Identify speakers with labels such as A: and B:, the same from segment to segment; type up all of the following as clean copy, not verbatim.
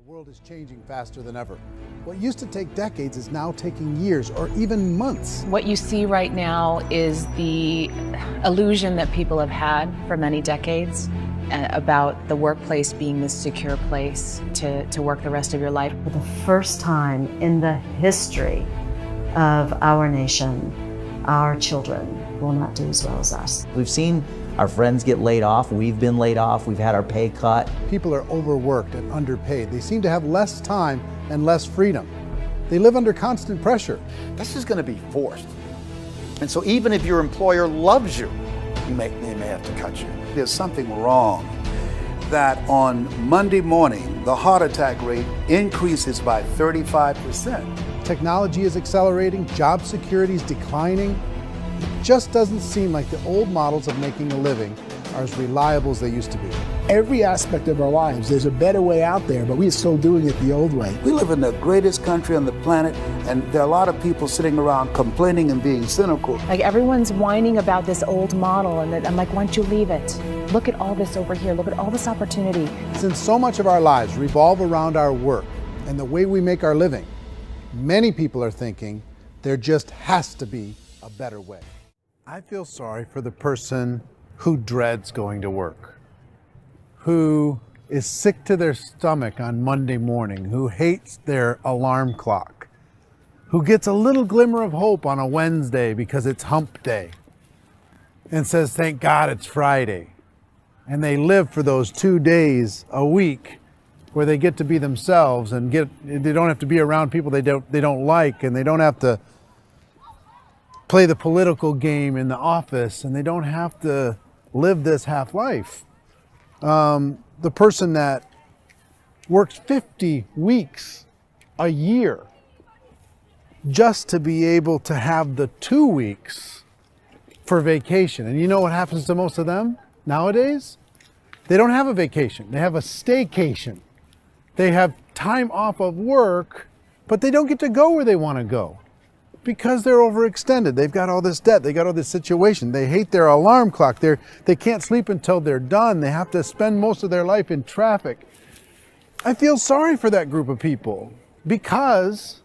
A: world is changing faster than ever. What used to take decades is now taking years or even months.
B: What you see right now is the illusion that people have had for many decades about the workplace being this secure place to work the rest of your life.
C: For the first time in the history of our nation, our children will not do as well as us.
D: We've seen our friends get laid off, we've been laid off, we've had our pay cut.
A: People are overworked and underpaid. They seem to have less time and less freedom. They live under constant pressure.
E: This is going to be forced. And so even if your employer loves you, they may have to cut you. There's something wrong that on Monday morning, the heart attack rate increases by 35%.
A: Technology is accelerating, job security is declining. It just doesn't seem like the old models of making a living are as reliable as they used to be.
F: Every aspect of our lives, there's a better way out there, but we're still doing it the old way.
E: We live in the greatest country on the planet, and there are a lot of people sitting around complaining and being cynical.
B: Like everyone's whining about this old model, and I'm like, why don't you leave it? Look at all this over here. Look at all this opportunity.
A: Since so much of our lives revolve around our work and the way we make our living, many people are thinking there just has to be a better way. I feel sorry for the person who dreads going to work, who is sick to their stomach on Monday morning, who hates their alarm clock, who gets a little glimmer of hope on a Wednesday because it's hump day and says, thank God it's Friday. And they live for those 2 days a week where they get to be themselves and they don't have to be around people they don't like, and they don't have to play the political game in the office, and they don't have to live this half life. The person that works 50 weeks a year just to be able to have the 2 weeks for vacation. And you know what happens to most of them nowadays? They don't have a vacation. They have a staycation. They have time off of work, but they don't get to go where they want to go because they're overextended. They've got all this debt. They got all this situation. They hate their alarm clock. They can't sleep until they're done. They have to spend most of their life in traffic. I feel sorry for that group of people because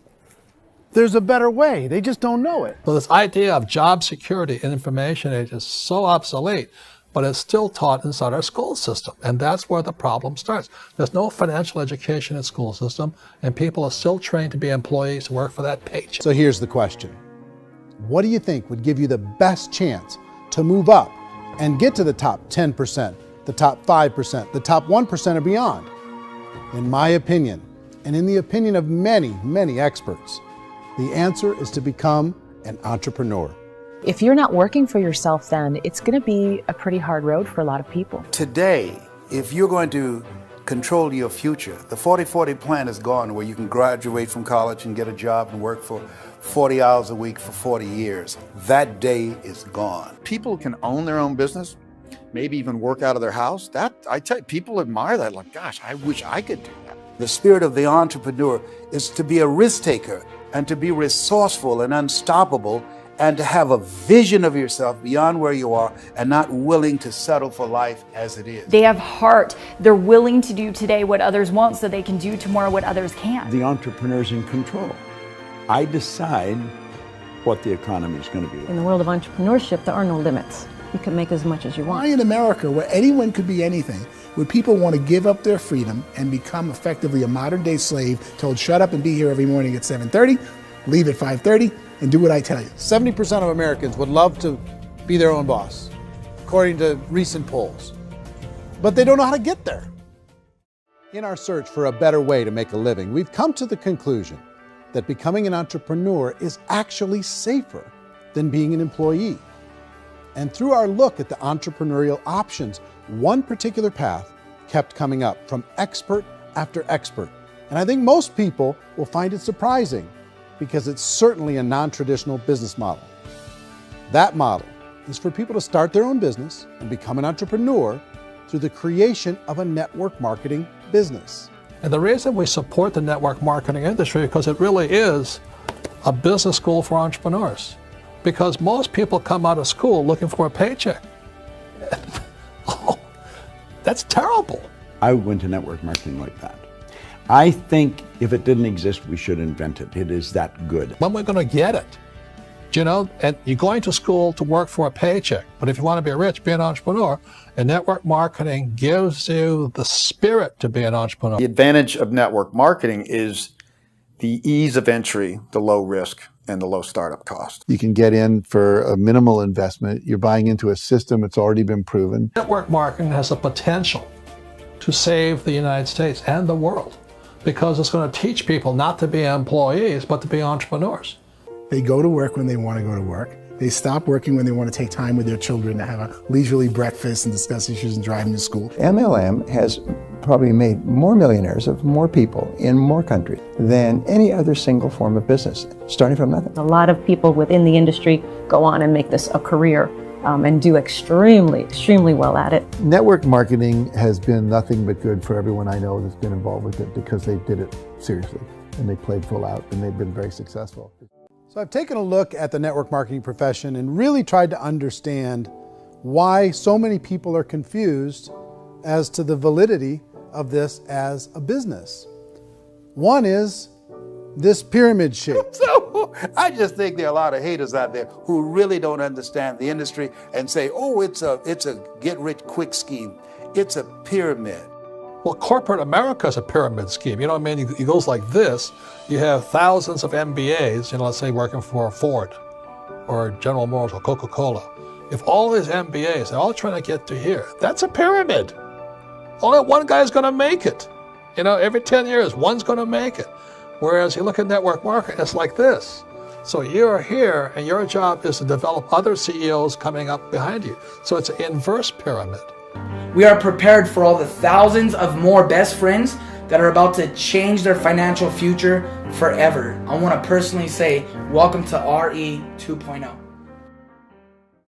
A: there's a better way. They just don't know it.
G: So this idea of job security in information age is so obsolete, but it's still taught inside our school system. And that's where the problem starts. There's no financial education in the school system, and people are still trained to be employees who work for that paycheck.
A: So here's the question. What do you think would give you the best chance to move up and get to the top 10%, the top 5%, the top 1% or beyond? In my opinion, and in the opinion of many, many experts, the answer is to become an entrepreneur.
B: If you're not working for yourself, then it's going to be a pretty hard road for a lot of people.
E: Today, if you're going to control your future, the 40-40 plan is gone, where you can graduate from college and get a job and work for 40 hours a week for 40 years. That day is gone. People can own their own business, maybe even work out of their house. I tell you, people admire that, like, gosh, I wish I could do that. The spirit of the entrepreneur is to be a risk taker and to be resourceful and unstoppable, and to have a vision of yourself beyond where you are and not willing to settle for life as it is.
H: They have heart. They're willing to do today what others won't so they can do tomorrow what others can't.
I: The entrepreneur's in control. I decide what the economy is going to be like.
C: In the world of entrepreneurship, there are no limits. You can make as much as you want.
F: Why in America, where anyone could be anything, would people want to give up their freedom and become effectively a modern-day slave, told shut up and be here every morning at 7:30, leave at 5:30, and do what I tell you?
A: 70% of Americans would love to be their own boss, according to recent polls, but they don't know how to get there. In our search for a better way to make a living, we've come to the conclusion that becoming an entrepreneur is actually safer than being an employee. And through our look at the entrepreneurial options, one particular path kept coming up from expert after expert. And I think most people will find it surprising, because it's certainly a non-traditional business model. That model is for people to start their own business and become an entrepreneur through the creation of a network marketing business.
G: And the reason we support the network marketing industry is because it really is a business school for entrepreneurs. Because most people come out of school looking for a paycheck. Oh, that's terrible.
I: I went to network marketing like that. I think if it didn't exist, we should invent it. It is that good.
G: When we're going to get it? You know, and you're going to school to work for a paycheck, but if you want to be rich, be an entrepreneur, and network marketing gives you the spirit to be an entrepreneur.
J: The advantage of network marketing is the ease of entry, the low risk, and the low startup cost.
A: You can get in for a minimal investment. You're buying into a system that's already been proven.
G: Network marketing has the potential to save the United States and the world because it's going to teach people not to be employees, but to be entrepreneurs.
F: They go to work when they want to go to work. They stop working when they want to take time with their children to have a leisurely breakfast and discuss issues and drive them to school.
K: MLM has probably made more millionaires of more people in more countries than any other single form of business, starting from nothing.
L: A lot of people within the industry go on and make this a career and do extremely well at it.
A: Network marketing has been nothing but good for everyone I know that's been involved with it because they did it seriously and they played full out and they've been very successful. So I've taken a look at the network marketing profession and really tried to understand why so many people are confused as to the validity of this as a business. One is this pyramid shape.
E: So I just think there are a lot of haters out there who really don't understand the industry and say, oh, it's a get-rich-quick scheme. It's a pyramid.
G: Well, corporate America is a pyramid scheme. You know what I mean? It goes like this. You have thousands of MBAs, you know, let's say working for Ford or General Motors or Coca-Cola. If all these MBAs, they're all trying to get to here, that's a pyramid. Only one guy's going to make it. You know, every 10 years, one's going to make it. Whereas you look at network marketing, it's like this. So you're here, and your job is to develop other CEOs coming up behind you. So it's an inverse pyramid.
M: We are prepared for all the thousands of more best friends that are about to change their financial future forever. I want to personally say, welcome to RE 2.0.